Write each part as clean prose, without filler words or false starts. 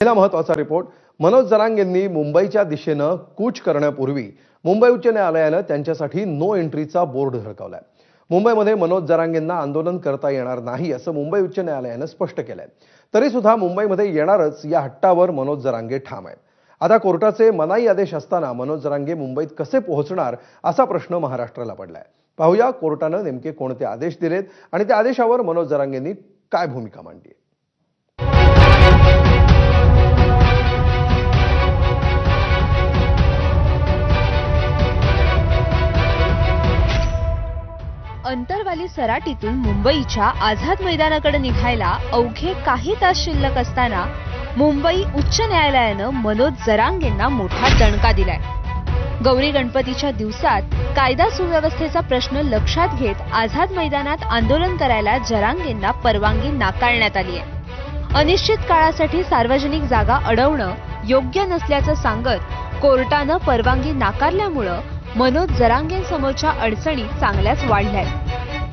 पहिला महत्त्वाचा रिपोर्ट. मनोज जरांगेंनी मुंबईच्या दिशेने कूच करण्यापूर्वी मुंबई उच्च न्यायालयाने त्यांच्यासाठी नो एंट्रीचा बोर्ड झळकावलाय. मुंबईमध्ये मनोज जरांगेंना आंदोलन करता येणार नाही असं मुंबई उच्च न्यायालयाने स्पष्ट केलंय. तरी सुद्धा मुंबईमध्ये येणारच या हट्टावर मनोज जरांगे ठाम आहेत. आता कोर्टाचे मनाई आदेश असताना मनोज जरांगे मुंबईत कसे पोहोचणार असा प्रश्न महाराष्ट्राला पडलाय. पाहूया कोर्टाने नेमके कोणते आदेश दिलेत आणि त्या आदेशावर मनोज जरांगेंनी काय भूमिका मांडली. अंतरवाली सराटीतून मुंबईच्या आझाद मैदानाकडे निघायला अवघे काही तास शिल्लक असताना मुंबई उच्च न्यायालयानं मनोज जरांगेंना मोठा दणका दिलाय. गौरी गणपतीच्या दिवसात कायदा सुव्यवस्थेचा प्रश्न लक्षात घेत आझाद मैदानात आंदोलन करायला जरांगेंना परवानगी नाकारण्यात आली आहे. अनिश्चित काळासाठी सार्वजनिक जागा अडवणं योग्य नसल्याचं सांगत कोर्टानं परवानगी नाकारल्यामुळे मनोज जरांगेंसमोरच्या अडचणी चांगल्याच वाढल्यात.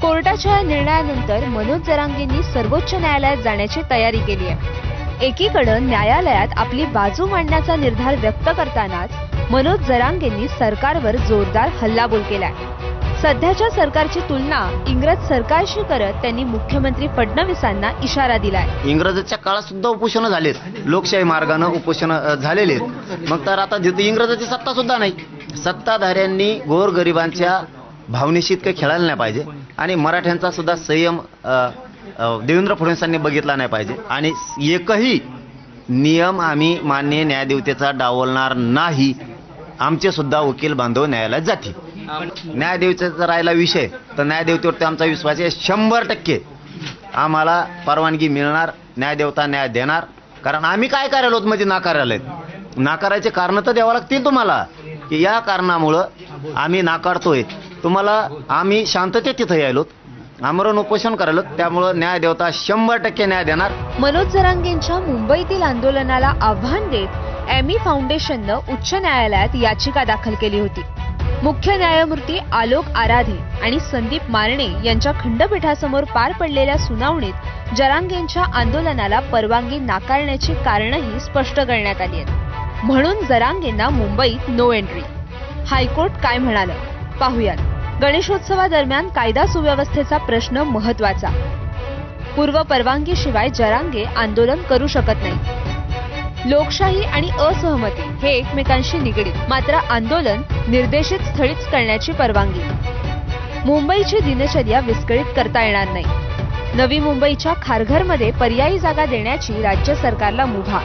कोर्टाच्या या निर्णयानंतर मनोज जरांगेंनी सर्वोच्च न्यायालयात जाण्याची तयारी केली आहे. एकीकडे न्यायालयात आपली बाजू मांडण्याचा निर्धार व्यक्त करतानाच मनोज जरांगेंनी सरकारवर जोरदार हल्लाबोल केलाय. सध्याच्या सरकारची तुलना इंग्रज सरकारशी करत त्यांनी मुख्यमंत्री फडणवीसांना इशारा दिलाय. इंग्रजांच्या काळात सुद्धा उपोषण झालेत, लोकशाही मार्गाने उपोषण झालेले आहेत. मग तर आता तिथे इंग्रजाची सत्ता सुद्धा नाही. सत्ताधाऱ्यांनी गोरगरिबांच्या भावनेशी इतकं खेळायला नाही पाहिजे आणि मराठ्यांचा सुद्धा संयम देवेंद्र फडणवीसांनी बघितला नाही पाहिजे. आणि एकही नियम आम्ही माननीय न्यायदेवतेचा डावलणार नाही. आमचे सुद्धा वकील बांधव न्यायालयात जातील. न्यायदेवतेचा राहिला विषय तर न्यायदेवतेवरती आमचा विश्वास आहे 100%. आम्हाला परवानगी मिळणार, न्यायदेवता न्याय देणार. कारण आम्ही काय करायला होत म्हणजे नाकारायचे कारण तर द्यावं लागतील तुम्हाला की या कारणामुळं आम्ही नाकारतोय. तुम्हाला आम्ही शांततेत तिथं यायलो, आमरण उपोषण करायलो, त्यामुळं न्यायदेवता 100% न्याय देणार. मनोज जरांगेंच्या मुंबईतील आंदोलनाला आव्हान देत एमी फाउंडेशननं उच्च न्यायालयात याचिका दाखल केली होती. मुख्य न्यायमूर्ती आलोक आराधे आणि संदीप मारणे यांच्या खंडपीठासमोर पार पडलेल्या सुनावणीत जरांगेंच्या आंदोलनाला परवानगी नाकारण्याची कारणंही स्पष्ट करण्यात आली आहेत. म्हणून जरांगेंना मुंबईत नो एंट्री. हायकोर्ट काय म्हणालं पाहूयात. गणेशोत्सवादरम्यान कायदा सुव्यवस्थेचा प्रश्न महत्वाचा. पूर्व परवानगीशिवाय जरांगे आंदोलन करू शकत नाही. लोकशाही आणि असहमती हे एकमेकांशी निगडीत. मात्र आंदोलन निर्देशित स्थळीच करण्याची परवानगी. मुंबईची दिनचर्या विस्कळीत करता येणार नाही. नवी मुंबईच्या खारघरमध्ये पर्यायी जागा देण्याची राज्य सरकारला मुभा.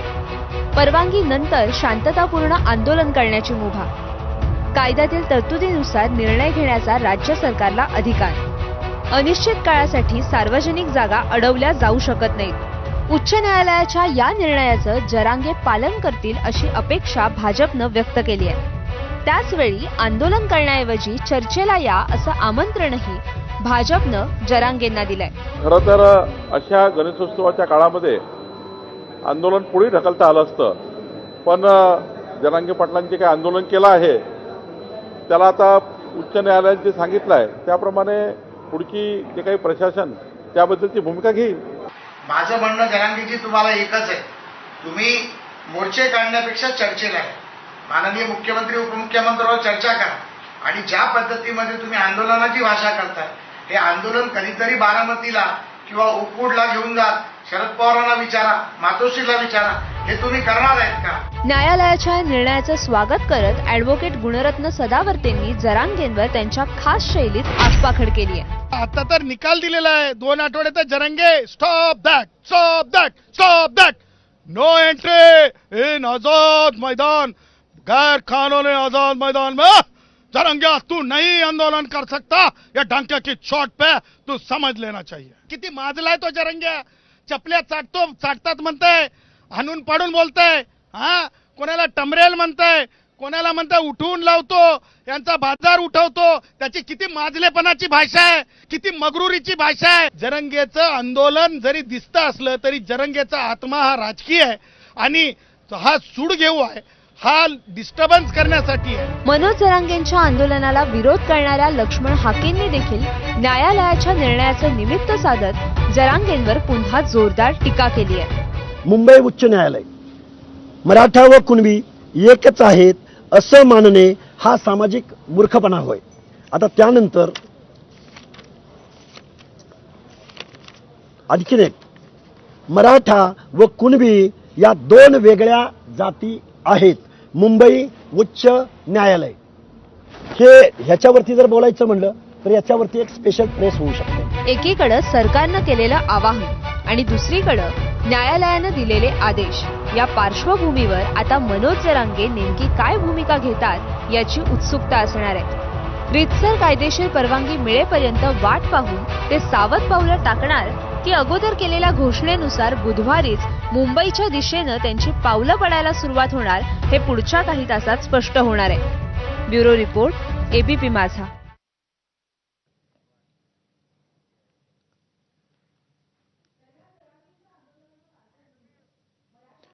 परवानगी नंतर शांततापूर्ण आंदोलन करण्याची मुभा. कायद्यातील तरतुदीनुसार निर्णय घेण्याचा राज्य सरकारला अधिकार. अनिश्चित काळासाठी सार्वजनिक जागा अडवल्या जाऊ शकत नाहीत. उच्च न्यायालयाच्या या निर्णयाचं जरांगे पालन करतील अशी अपेक्षा भाजपनं व्यक्त केली आहे. त्याचवेळी आंदोलन करण्याऐवजी चर्चेला या असं आमंत्रणही भाजपनं जरांगेंना दिलंय. खरं तर अशा गणेशोत्सवाच्या काळामध्ये आंदोलन पुढे ढकलता आलं असतं, पण जरांगे पाटलांचे काही आंदोलन केलं आहे त्याला आता उच्च न्यायालयाने जे सांगितलं आहे त्याप्रमाणे पुढची जे काही प्रशासन त्याबद्दलची भूमिका घेईल. माझं म्हणणं जरांगेजी तुम्हाला एकच आहे, तुम्ही मोर्चे काढण्यापेक्षा चर्चेला आहे. माननीय मुख्यमंत्री उपमुख्यमंत्र्यांवर चर्चा करा आणि ज्या पद्धतीमध्ये तुम्ही आंदोलनाची भाषा करताय हे आंदोलन कधीतरी बारामतीला किंवा उकडला घेऊन जा, शरद पवारांना विचारा, मातोश्रीला विचारा, हे तुम्ही करणार आहेत का? न्यायालयाच्या निर्णयाचं स्वागत करत ॲडव्होकेट गुणरत्न सदावर्तेंनी जरांगेंवर त्यांच्या खास शैलीत आगपाखड केली आहे. आता तर निकाल दिलेला आहे 2 आठवड्यात. Jarange stop that, stop that, stop that. No entry in Azad Maidan, गैर कानूनी आजाद मैदान में. जरांगे तू नहीं आंदोलन कर सकता, या डंके की चोट पे तू समझ लेना चाहिए. किती माजलाय तो जरांगे. चपल्या चाटतात म्हणताय, हाणून पाडून बोलताय. हा, कोणाला टमरेल म्हणताय, कोणाला म्हणताय उठवून लावतो, यांचा बाजार उठवतो. त्याची किती माजलेपणाची भाषा आहे, किती मगरुरीची भाषा आहे. जरांगेचं आंदोलन जरी दिसतं असलं तरी जरांगेचा आत्मा हा राजकीय आहे आणि हा सूड घेऊ आहे, हा डिस्टर्बन्स करण्यासाठी आहे. मनोज जरांगेंच्या आंदोलनाला विरोध करणाऱ्या लक्ष्मण हाकेंनी देखील न्यायालयाच्या निर्णयाचं निमित्त साधत जरांगेंवर पुन्हा जोरदार टीका केली आहे. मुंबई उच्च न्यायालय मराठा व कुणबी एकच आहेत असं मानणे हा सामाजिक मूर्खपणा होय. आता त्यानंतर आणखीन एक, मराठा व कुणबी या दोन वेगळ्या जाती आहेत. मुंबई उच्च न्यायालय ह्याच्यावरती जर बोलायचं म्हणलं तर याच्यावरती एक स्पेशल प्रेस होऊ शकते. एकीकडे सरकारनं केलेलं आवाहन आणि दुसरीकडे न्यायालयानं दिलेले आदेश या पार्श्वभूमीवर आता मनोज जरांगे नेमकी काय भूमिका घेतात याची उत्सुकता असणार आहे. रीतसर कायदेशीर परवानगी मिळेपर्यंत वाट पाहून ते सावध पावलं टाकणार की अगोदर केलेल्या घोषणेनुसार बुधवारीच मुंबईच्या दिशेनं त्यांची पावलं पडायला सुरुवात होणार हे पुढच्या काही तासात स्पष्ट होणार आहे. ब्युरो रिपोर्ट, एबीपी माझा.